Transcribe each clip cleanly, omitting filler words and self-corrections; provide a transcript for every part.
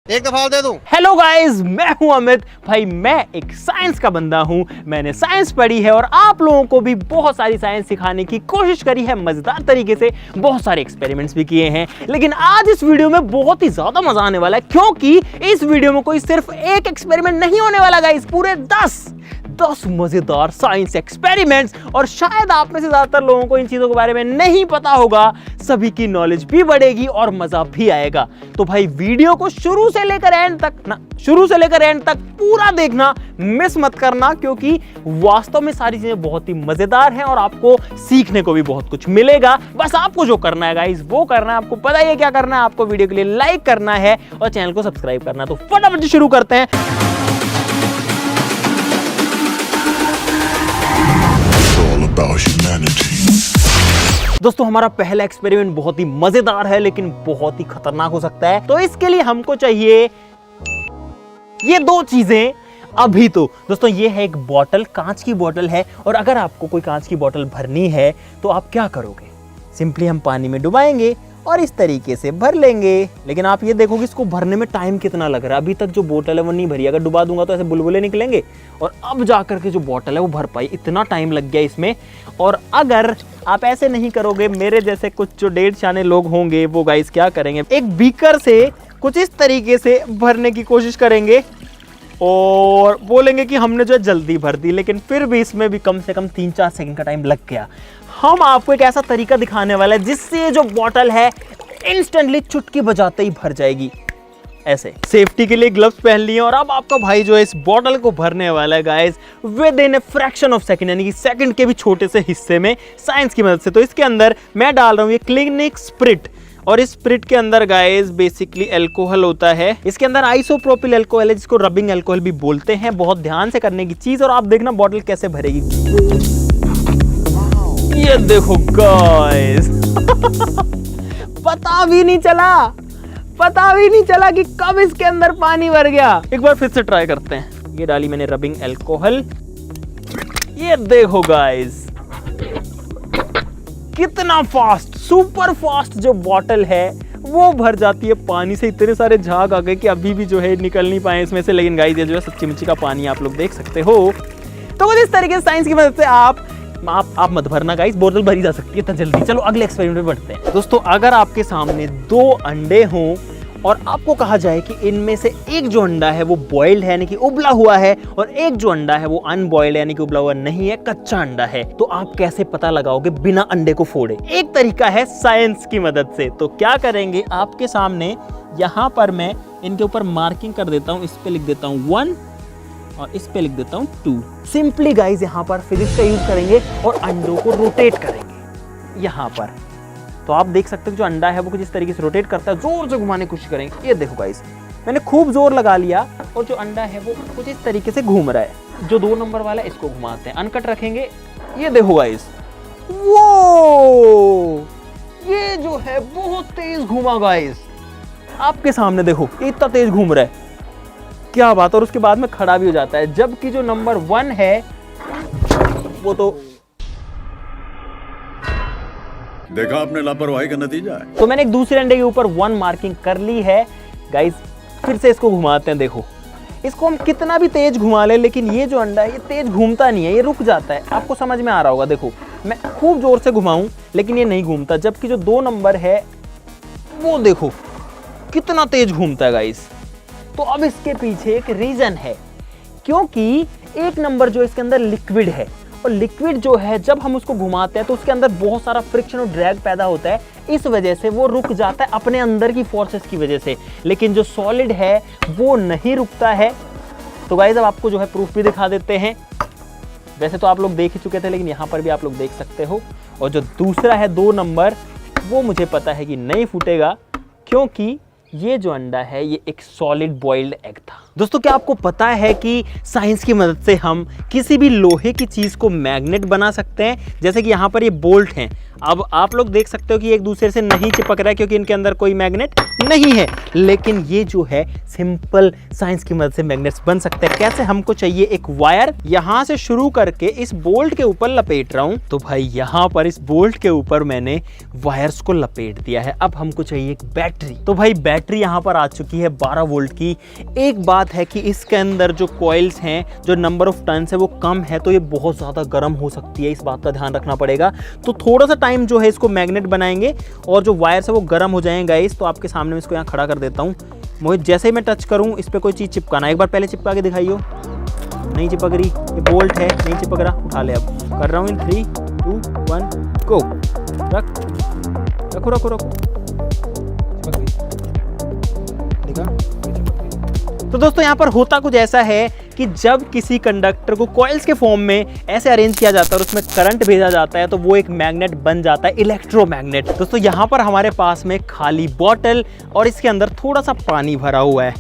एक दफा दे दूं। हेलो गाइस, मैं हूं अमित। भाई मैं एक साइंस का बंदा हूं। मैंने साइंस पढ़ी है और आप लोगों को भी बहुत सारी साइंस सिखाने की कोशिश करी है मजेदार तरीके से। बहुत सारे एक्सपेरिमेंट्स भी किए हैं, लेकिन आज इस वीडियो में बहुत ही ज्यादा मजा आने वाला है, क्योंकि इस वीडियो में कोई सिर्फ एक एक्सपेरिमेंट नहीं होने वाला गाइस, पूरे 10 मजेदार साइंस एक्सपेरिमेंट्स। और शायद आप में से ज्यादातर लोगों को इन चीजों के बारे में नहीं पता होगा। सभी की नॉलेज भी बढ़ेगी और मजा भी आएगा। तो भाई वीडियो को शुरू से लेकर एंड तक पूरा देखना, मिस मत करना, क्योंकि वास्तव में सारी चीजें बहुत ही मजेदार हैं और आपको सीखने को भी बहुत कुछ मिलेगा। बस आपको जो करना है गाइस वो करना है। आपको पता ही है क्या करना है। आपको वीडियो के लिए लाइक करना है और चैनल को सब्सक्राइब करना है। तो फटाफट शुरू करते हैं। दोस्तों, हमारा पहला एक्सपेरिमेंट बहुत ही मजेदार है, लेकिन बहुत ही खतरनाक हो सकता है। तो इसके लिए हमको चाहिए ये दो चीजें अभी। तो दोस्तों, ये है एक बोतल, कांच की बोतल है। और अगर आपको कोई कांच की बोतल भरनी है तो आप क्या करोगे? सिंपली हम पानी में डुबाएंगे और इस तरीके से भर लेंगे। लेकिन आप ये देखोगे इसको भरने में टाइम कितना लग रहा है। अभी तक जो बोतल है वो नहीं भरी। अगर डुबा दूंगा तो ऐसे बुलबुले निकलेंगे और अब जाकर के जो बोतल है वो भर पाई। इतना टाइम लग गया इसमें। और अगर आप ऐसे नहीं करोगे, मेरे जैसे कुछ जो 1.5 शाने लोग होंगे वो गाइस क्या करेंगे, एक बीकर से कुछ इस तरीके से भरने की कोशिश करेंगे और बोलेंगे कि हमने जो है जल्दी भर दी, लेकिन फिर भी इसमें भी कम से कम 3-4 सेकंड का टाइम लग गया। हम आपको एक ऐसा तरीका दिखाने वाला है जिससे जो बोतल है इंस्टेंटली चुटकी बजाते ही भर जाएगी। ऐसे सेफ्टी के लिए ग्लव्स पहन लिए और अब आपका भाई जो है इस बोतल को भरने वाला है guys with in a fraction of second, यानी कि सेकंड के भी छोटे से हिस्से में साइंस की मदद से। तो इसके अंदर मैं डाल रहा हूं ये क्लिनिक स्प्रिट, और इस स्प्रिट के अंदर गाइस बेसिकली अल्कोहल होता है। इसके अंदर आइसोप्रोपिल अल्कोहल है, जिसको रबिंग अल्कोहल भी बोलते हैं। बहुत ध्यान से करने की चीज। और आप देखना बोतल कैसे भरेगी। ये देखो गाइस पता भी नहीं चला कि कब इसके अंदर पानी भर गया। एक बार फिर से ट्राई करते हैं। ये डाली मैंने रबिंग अल्कोहल। ये देखो गाइस कितना फास्ट, सुपर फास्ट जो बोतल है वो भर जाती है पानी से। इतने सारे झाग आ गए कि अभी भी जो है निकल नहीं पाए इसमें से। लेकिन गाइस ये जो है सच्ची मुच्ची का पानी आप लोग देख सकते हो। तो कुछ इस तरीके से साइंस की मदद से आप मत भरना गाइस, बोतल भरी जा सकती है इतना जल्दी। चलो अगले एक्सपेरिमेंट में बढ़ते हैं। दोस्तों, अगर आपके सामने 2 अंडे हों और आपको कहा जाए कि इनमें से एक जो अंडा है वो बॉइल्ड है, यानी कि उबला हुआ है, और एक जो अंडा है वो अनबॉइल्ड है, यानी कि उबला हुआ नहीं है, कच्चा अंडा है, तो आप कैसे पता लगाओगे बिना अंडे को फोड़े? एक तरीका है साइंस की मदद से। तो क्या करेंगे, आपके सामने यहाँ पर मैं इनके ऊपर मार्किंग कर देता हूँ। इस पे लिख देता हूँ 1 और इस पे लिख देता हूँ 2। सिंपली गाइस यहाँ पर फिजिक्स का यूज करेंगे और अंडों को रोटेट करेंगे यहाँ पर। तो आप देख सकते हो जो अंडा है वो कुछ इस तरीके से रोटेट करता है। जोर से घुमाने की कोशिश करेंगे। ये देखो गाइस, मैंने खूब जोर लगा लिया और जो अंडा है वो कुछ इस तरीके से घूम रहा है। जो 2 नंबर वाला है इसको घुमाते हैं, अनकट रखेंगे। ये देखो गाइस, वो ये जो है बहुत तेज घूमा गाइस। आपके सामने देखो इतना तेज घूम रहा है, क्या बात। और उसके बाद में खड़ा भी हो जाता है, जबकि जो नंबर 1 है वो तो देखा आपने, लापरवाही का नतीजा है। तो मैंने एक दूसरे अंडे के ऊपर 1 मार्किंग कर ली है गाइस। फिर से इसको घुमाते हैं। देखो इसको हम कितना भी तेज घुमा ले, लेकिन ये जो अंडा है ये तेज घूमता नहीं है, ये रुक जाता है। आपको समझ में आ रहा होगा। देखो मैं खूब जोर से घुमाऊं लेकिन ये नहीं घूमता, जबकि जो 2 नंबर है वो देखो कितना तेज घूमता है गाइस। तो अब इसके पीछे एक रीजन है, क्योंकि 1 नंबर जो इसके अंदर लिक्विड है, और लिक्विड जो है जब हम उसको घुमाते हैं तो उसके अंदर बहुत सारा फ्रिक्शन और ड्रैग पैदा होता है। इस वजह से वो रुक जाता है अपने अंदर की फोर्सेस की वजह से। लेकिन जो सॉलिड है वो नहीं रुकता है। तो गाइस अब आपको जो है प्रूफ भी दिखा देते हैं। वैसे तो आप लोग देख ही चुके थे, लेकिन यहाँ पर भी आप लोग देख सकते हो। और जो दूसरा है 2 नंबर, वो मुझे पता है कि नहीं फूटेगा, क्योंकि ये जो अंडा है ये एक सॉलिड बॉइल्ड एग था। दोस्तों, क्या आपको पता है कि साइंस की मदद से हम किसी भी लोहे की चीज को मैग्नेट बना सकते हैं? जैसे कि यहाँ पर ये बोल्ट हैं, अब आप लोग देख सकते हो कि एक दूसरे से नहीं चिपक रहा है क्योंकि इनके अंदर कोई मैग्नेट नहीं है, लेकिन ये जो है सिंपल साइंस की मदद से मैग्नेट्स बन सकते हैं। कैसे? हमको चाहिए एक वायर, यहां से शुरू करके इस बोल्ट के ऊपर लपेट रहा हूं, तो भाई यहां पर इस बोल्ट के ऊपर मैंने वायर्स को लपेट दिया है। अब हमको चाहिए एक बैटरी, तो भाई बैटरी यहां पर आ चुकी है 12 वोल्ट की। एक बात है कि इसके अंदर जो कॉइल्स हैं, जो नंबर ऑफ टर्न्स है वो कम है, तो ये बहुत ज्यादा गर्म हो सकती है, इस बात का ध्यान रखना पड़ेगा। तो थोड़ा सा टाइम जो है इसको मैग्नेट बनाएंगे और जो वायर्स है वो गर्म हो जाएंगे गाइस। तो आपके सामने मैं इसको यहाँ खड़ा कर देता हूँ। मोहित, जैसे ही मैं टच करूँ इस पर कोई चीज़ चिपकाना, एक बार पहले चिपका के दिखाइयो। नहीं चिपक रही, ये बोल्ट है, नहीं चिपक रहा, उठा ले। अब कर रहा हूँ इन 3 2 1 गो। रखो रखो रखो, देखा? तो दोस्तों यहाँ पर होता कुछ ऐसा है कि जब किसी कंडक्टर को कॉइल्स के फॉर्म में ऐसे अरेंज किया जाता है और उसमें करंट भेजा जाता है तो वो एक मैग्नेट बन जाता है, इलेक्ट्रोमैग्नेट। दोस्तों यहाँ पर हमारे पास में खाली बॉटल और इसके अंदर थोड़ा सा पानी भरा हुआ है।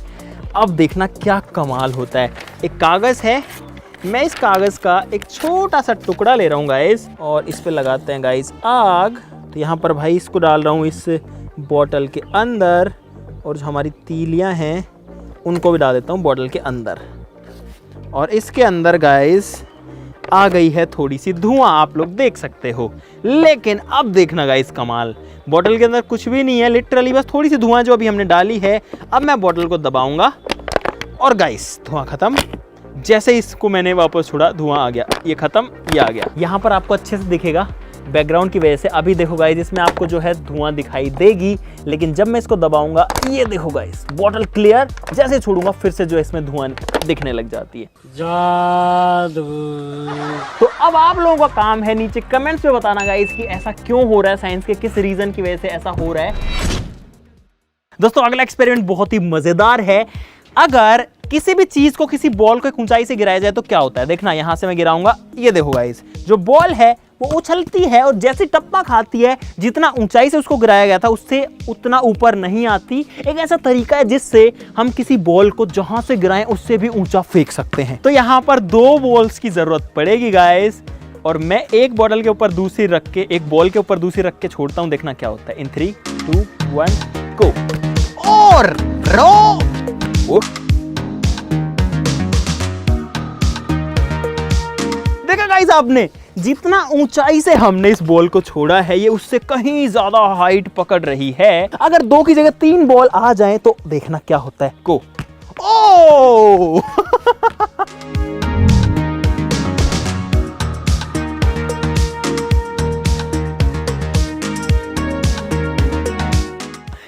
अब देखना क्या कमाल होता है। एक कागज़ है, मैं इस कागज़ का एक छोटा सा टुकड़ा ले रहा हूँ गाइस और इस पे लगाते हैं गाइस आग। तो यहाँ पर भाई इसको डाल रहा हूँ इस बॉटल के अंदर और जो हमारी तीलियाँ हैं उनको भी डाल देता हूँ बॉटल के अंदर। और इसके अंदर गाइस आ गई है थोड़ी सी धुआं, आप लोग देख सकते हो। लेकिन अब देखना गाइस कमाल, बॉटल के अंदर कुछ भी नहीं है, लिटरली बस थोड़ी सी धुआं जो अभी हमने डाली है। अब मैं बॉटल को दबाऊंगा और गाइस धुआं खत्म। जैसे इसको मैंने वापस छोड़ा धुआं आ गया, ये खत्म, ये आ गया। यहाँ पर आपको अच्छे से दिखेगा बैकग्राउंड की वजह से। अभी देखो गाइस इसमें आपको जो है धुआं दिखाई देगी, लेकिन जब मैं इसको दबाऊंगा ये देखो गाइस बॉटल क्लियर। जैसे छोड़ूंगा फिर से जो है इसमें धुआं दिखने लग जाती है। जादू। तो अब आप लोगों का काम है नीचे कमेंट्स में बताना गाइस कि ऐसा क्यों हो रहा है, साइंस के किस रीजन की वजह से ऐसा हो रहा है। दोस्तों अगला एक्सपेरिमेंट बहुत ही मजेदार है। अगर किसी भी चीज को किसी बॉल को एक ऊंचाई से गिराया जाए तो क्या होता है? देखना, यहां से मैं गिराऊंगा, ये देखो गाइस जो बॉल है वो उछलती है और जैसी टप्पा खाती है, जितना ऊंचाई से उसको गिराया गया था उससे उतना ऊपर नहीं आती। एक ऐसा तरीका है जिससे हम किसी बॉल को जहां से गिराएं उससे भी ऊंचा फेंक सकते हैं। तो यहां पर 2 बॉल्स की जरूरत पड़ेगी गाइस, और मैं एक बॉटल के ऊपर दूसरी रख के, एक बॉल के ऊपर दूसरी रख के छोड़ता हूं। देखना क्या होता है। इन 3 2 1 गो। और रो देखा गाइस आपने, जितना ऊंचाई से हमने इस बॉल को छोड़ा है ये उससे कहीं ज्यादा हाइट पकड़ रही है। अगर 2 की जगह 3 बॉल आ जाएं तो देखना क्या होता है। गो। ओ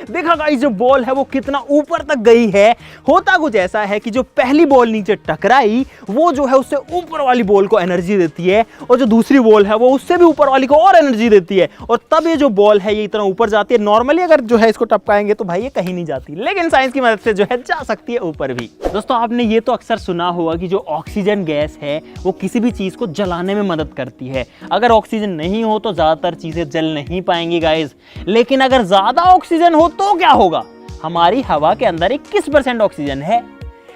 देखा गाइस जो बॉल है वो कितना ऊपर तक गई है। होता कुछ ऐसा है कि जो पहली बॉल नीचे टकराई वो जो है उससे ऊपर वाली बॉल को एनर्जी देती है, और जो दूसरी बॉल है वो उससे भी ऊपर वाली को और एनर्जी देती है, और तब ये जो बॉल है ये इतना ऊपर जाती है। नॉर्मली अगर जो है इसको टपकाएंगे तो भाई ये कहीं नहीं जाती, लेकिन साइंस की मदद से जो है जा सकती है ऊपर भी। दोस्तों आपने ये तो अक्सर सुना होगा कि जो ऑक्सीजन गैस है वो किसी भी चीज को जलाने में मदद करती है। अगर ऑक्सीजन नहीं हो तो ज्यादातर चीजें जल नहीं पाएंगी गाइस, लेकिन अगर ज्यादा ऑक्सीजन हो तो क्या होगा? हमारी हवा के अंदर 21% ऑक्सीजन है,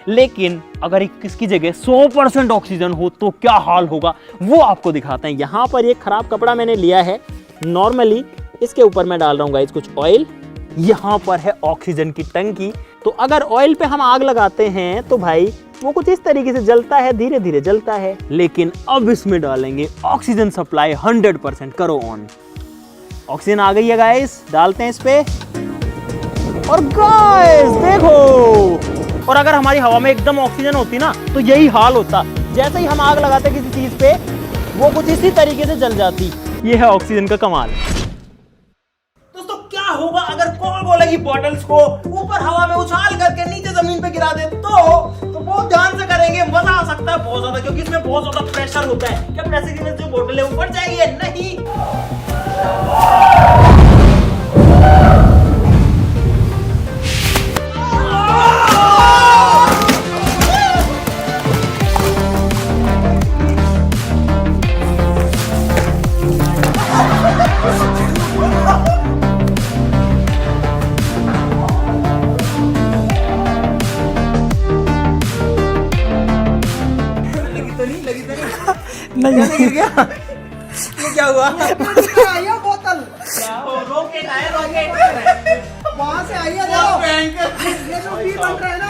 लेकिन अगर 21 की जगह 100% ऑक्सीजन हो तो क्या हाल होगा वो आपको दिखाते हैं। यहां पर ये खराब कपड़ा मैंने लिया है, नॉर्मली इसके ऊपर मैं डाल रहा हूं गाइस कुछ ऑयल। यहां पर है ऑक्सीजन की टंकी, तो अगर ऑयल पे हम आग लगाते हैं तो भाई वो कुछ इस तरीके से जलता है, धीरे धीरे जलता है। लेकिन अब इसमें डालेंगे ऑक्सीजन सप्लाई 100%। करो ऑन। ऑक्सीजन आ गई है गाइस, डालते हैं इस पे, और गाइस देखो, और अगर हमारी हवा में एकदम ऑक्सीजन होती ना तो यही हाल होता। जैसे ही हम आग लगाते किसी चीज पे वो कुछ इसी तरीके से जल जाती। ये है ऑक्सीजन का कमाल। दोस्तों क्या होगा अगर कोका-कोला की बॉटल्स को ऊपर हवा में उछाल करके नीचे जमीन पे गिरा दे तो बहुत ध्यान से करेंगे, मजा आ सकता है बहुत ज्यादा, क्योंकि इसमें बहुत ज्यादा प्रेशर होता है। क्या प्रेशर की वजह से जो बोतल है ऊपर जाएगी? नहीं। नहीं गिर गया? ये क्या हुआ? ये बोतल से आई है देखो, ये जो भी बन रहा है ना।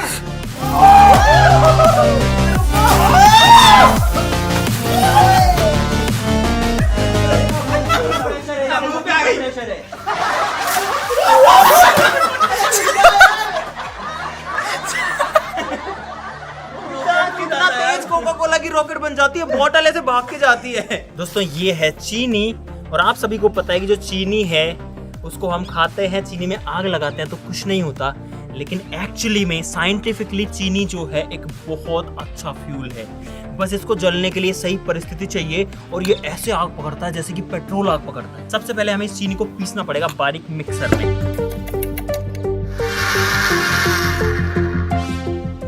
कितना तेज कोका कोला की रॉकेट बन जाती है, बॉटल ऐसे भाग के जाती है। दोस्तों ये है चीनी, और आप सभी को पता है कि जो चीनी है उसको हम खाते हैं, चीनी में आग लगाते हैं तो कुछ नहीं होता, लेकिन एक्चुअली में साइंटिफिकली चीनी जो है एक बहुत अच्छा फ्यूल है। बस इसको जलने के लिए सही परिस्थिति चाहिए और ये ऐसे आग पकड़ता है जैसे कि पेट्रोल आग पकड़ता है। सबसे पहले हमें इस चीनी को पीसना पड़ेगा बारीक मिक्सर में।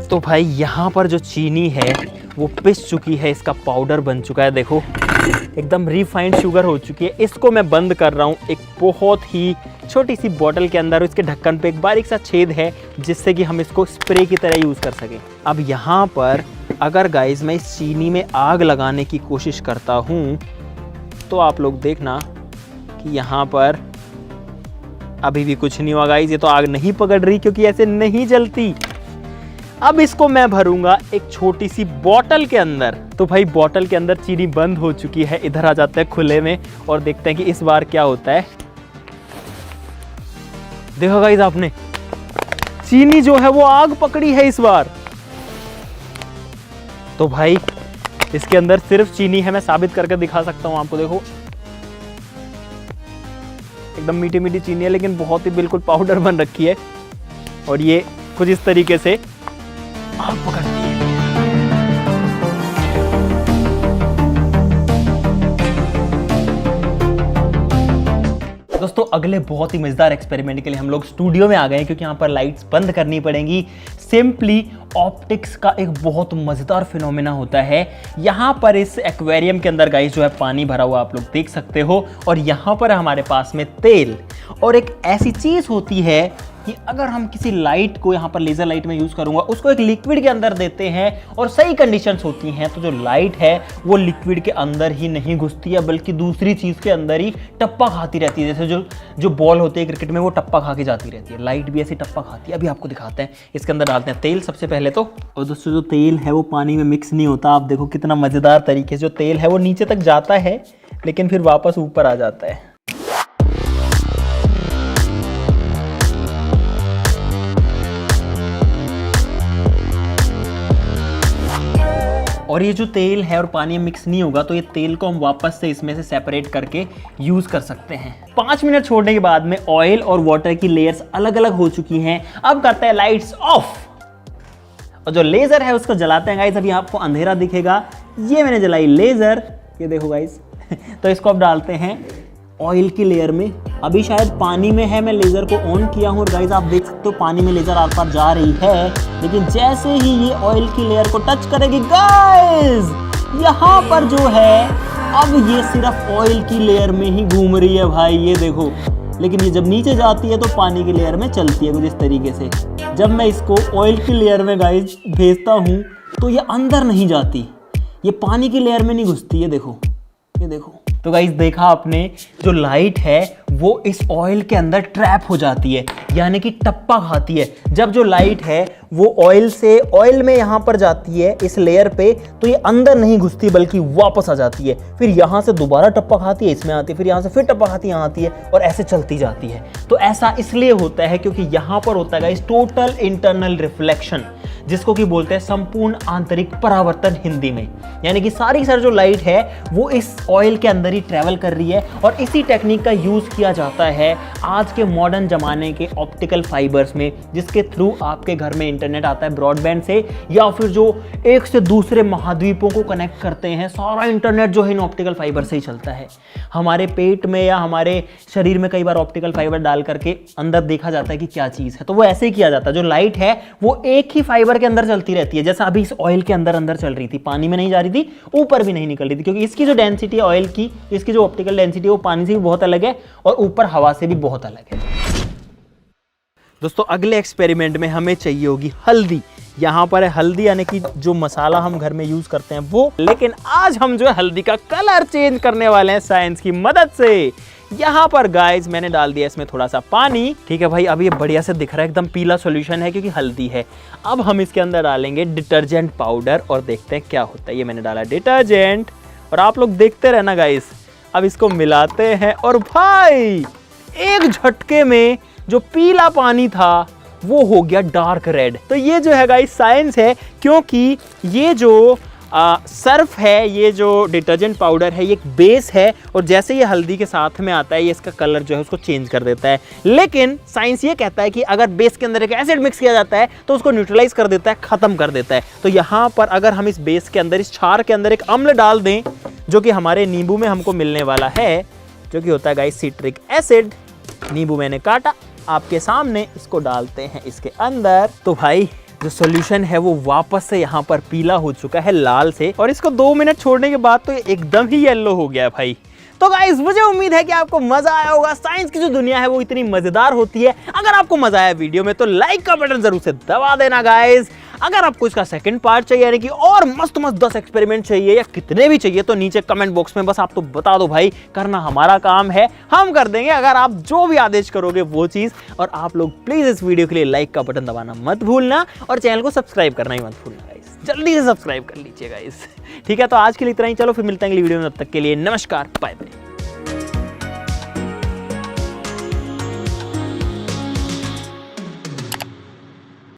तो भाई यहाँ पर जो चीनी है वो पिस चुकी है, इसका पाउडर बन चुका है, देखो एकदम रिफाइंड शुगर हो चुकी है। इसको मैं बंद कर रहा हूँ एक बहुत ही छोटी सी बोतल के अंदर, इसके ढक्कन पे एक बारीक सा छेद है जिससे कि हम इसको स्प्रे की तरह यूज़ कर सकें। अब यहाँ पर अगर गाइस मैं इस चीनी में आग लगाने की कोशिश करता हूँ तो आप लोग देखना कि यहाँ पर अभी भी कुछ नहीं हुआ गाइस, ये तो आग नहीं पकड़ रही क्योंकि ऐसे नहीं जलती। अब इसको मैं भरूंगा एक छोटी सी बोतल के अंदर। तो भाई बोतल के अंदर चीनी बंद हो चुकी है, इधर आ जाते हैं खुले में और देखते हैं कि इस बार क्या होता है। देखो गाइस आपने, चीनी जो है वो आग पकड़ी है इस बार। तो भाई इसके अंदर सिर्फ चीनी है, मैं साबित करके दिखा सकता हूं आपको। देखो एकदम मीठी मीठी चीनी है, लेकिन बहुत ही बिल्कुल पाउडर बन रखी है और ये कुछ इस तरीके से आग पकड़ती है। दोस्तों अगले बहुत ही मजेदार एक्सपेरिमेंट के लिए हम लोग स्टूडियो में आ गए हैं, क्योंकि यहाँ पर लाइट्स बंद करनी पड़ेंगी। सिंपली ऑप्टिक्स का एक बहुत मजेदार फिनोमेना होता है। यहाँ पर इस एक्वेरियम के अंदर गाइस जो है पानी भरा हुआ आप लोग देख सकते हो, और यहाँ पर हमारे पास में तेल और एक ऐसी चीज होती है कि अगर हम किसी लाइट को, यहाँ पर लेजर लाइट में यूज करूंगा, उसको एक लिक्विड के अंदर देते हैं और सही कंडीशंस होती हैं तो जो लाइट है वो लिक्विड के अंदर ही नहीं घुसती है, बल्कि दूसरी चीज के अंदर ही टप्पा खाती रहती है। जैसे जो बॉल होते हैं क्रिकेट में, वो टप्पा खा के जाती रहती है, लाइट भी ऐसी टप्पा खाती है। अभी आपको दिखाते हैं। इसके अंदर डालते हैं तेल सबसे पहले तो, और दोस्तों जो तेल है वो पानी में मिक्स नहीं होता। आप देखो कितना मजेदार तरीके से जो तेल है वो नीचे तक जाता है, लेकिन फिर वापस ऊपर आ जाता है। और ये जो तेल है और पानी में मिक्स नहीं होगा, तो ये तेल को हम वापस से इसमें से सेपरेट करके यूज कर सकते हैं। 5 मिनट छोड़ने के बाद में ऑयल और वाटर की लेयर्स अलग अलग हो चुकी हैं। अब करते हैं लाइट्स ऑफ और जो लेजर है उसको जलाते हैं गाइस। अभी आपको अंधेरा दिखेगा, ये मैंने जलाई लेजर, ये देखो गाइस। तो इसको अब डालते हैं ऑयल की लेयर में। अभी शायद पानी में है, मैं लेजर को ऑन किया हूँ और गाइस आप देख सकते हो पानी में लेजर आर पार जा रही है, लेकिन जैसे ही ये ऑयल की लेयर को टच करेगी गाइस, यहाँ पर जो है अब ये सिर्फ ऑयल की लेयर में ही घूम रही है भाई, ये देखो। लेकिन ये जब नीचे जाती है तो पानी की लेयर में चलती है कुछ इस तरीके से। जब मैं इसको ऑयल की लेयर में गाइस भेजता हूँ तो ये अंदर नहीं जाती, ये पानी की लेयर में नहीं घुसती, ये देखो, ये देखो। तो गाइस देखा आपने, जो लाइट है वो इस ऑयल के अंदर ट्रैप हो जाती है, यानी कि टप्पा खाती है। जब जो लाइट है वो ऑयल से ऑयल में यहाँ पर जाती है इस लेयर पे, तो ये अंदर नहीं घुसती बल्कि वापस आ जाती है। फिर यहाँ से दोबारा टप्पा खाती है, इसमें आती है, फिर यहाँ से फिर टप्पा खाती है, यहाँ आती है, और ऐसे चलती जाती है। तो ऐसा इसलिए होता है क्योंकि यहाँ पर होता है गाइस टोटल इंटरनल रिफ्लेक्शन, जिसको कि बोलते हैं संपूर्ण आंतरिक परावर्तन हिंदी में। यानी कि सारी जो लाइट है वो इस ऑयल के अंदर ही ट्रैवल कर रही है, और इसी टेक्निक का यूज किया जाता है आज के मॉडर्न जमाने के ऑप्टिकल फाइबर्स में, जिसके थ्रू आपके घर में इंटरनेट आता है ब्रॉडबैंड से, या फिर जो एक से दूसरे महाद्वीपों को कनेक्ट करते हैं, सारा इंटरनेट जो है इन ऑप्टिकल फाइबर से ही चलता है। हमारे पेट में या हमारे शरीर में कई बार ऑप्टिकल फाइबर डाल करके अंदर देखा जाता है कि क्या चीज है, तो वो ऐसे ही किया जाता है। जो लाइट है वो एक ही फाइबर के अंदर चलती रहती है, जैसा अभी इस ऑयल के अंदर चल रही थी, पानी में नहीं जा रही थी, ऊपर भी नहीं निकल रही थी, क्योंकि इसकी जो डेंसिटी है ऑयल की, इसकी जो ऑप्टिकल डेंसिटी है वो पानी से भी बहुत अलग है और ऊपर हवा से भी बहुत अलग है। दोस्तों अगले एक्सपेरिमेंट में हमें चाहिए होगी हल्दी। यहाँ पर है हल्दी, यानी कि जो मसाला हम घर में यूज करते हैं वो, लेकिन आज हम जो है हल्दी का कलर चेंज करने वाले हैं साइंस की मदद से। यहाँ पर गाइस मैंने डाल दिया इसमें थोड़ा सा पानी। ठीक है भाई, अब ये बढ़िया से दिख रहा है, एकदम पीला सॉल्यूशन है क्योंकि हल्दी है। अब हम इसके अंदर डालेंगे डिटर्जेंट पाउडर और देखते हैं क्या होता है। ये मैंने डाला डिटर्जेंट और आप लोग देखते रहना गाइस। अब इसको मिलाते हैं और भाई एक झटके में जो पीला पानी था वो हो गया डार्क रेड। तो ये जो है गाइस साइंस है, क्योंकि ये जो सर्फ है, ये जो डिटर्जेंट पाउडर है, ये एक बेस है और जैसे ये हल्दी के साथ में आता है ये इसका कलर जो है उसको चेंज कर देता है। लेकिन साइंस ये कहता है कि अगर बेस के अंदर एक एसिड मिक्स किया जाता है तो उसको न्यूट्रलाइज कर देता है, खत्म कर देता है। तो यहाँ पर अगर हम इस बेस के अंदर, इस क्षार के अंदर एक अम्ल डाल दें जो कि हमारे नींबू में हमको मिलने वाला है, जो कि होता है गाइस सिट्रिक एसिड। नींबू मैंने काटा आपके सामने, इसको डालते हैं इसके अंदर। तो भाई जो सॉल्यूशन है वो वापस से यहाँ पर पीला हो चुका है लाल से, और इसको 2 मिनट छोड़ने के बाद तो ये एकदम ही येलो हो गया है भाई। तो गाइस मुझे उम्मीद है कि आपको मजा आया होगा। साइंस की जो दुनिया है वो इतनी मजेदार होती है। अगर आपको मजा आया वीडियो में तो लाइक का बटन जरूर से दबा देना गाइस। अगर आपको इसका सेकंड पार्ट चाहिए, यानी कि और मस्त मस्त 10 एक्सपेरिमेंट चाहिए या कितने भी चाहिए, तो नीचे कमेंट बॉक्स में बस आप तो बता दो भाई, करना हमारा काम है, हम कर देंगे अगर आप जो भी आदेश करोगे वो चीज। और आप लोग प्लीज इस वीडियो के लिए लाइक का बटन दबाना मत भूलना और चैनल को सब्सक्राइब करना ही मत भूलना गाइस। जल्दी से सब्सक्राइब कर लीजिए गाइस। ठीक है, तो आज के लिए इतना ही। चलो फिर मिलते हैं अगली वीडियो में, तब तक के लिए नमस्कार, बाय बाय।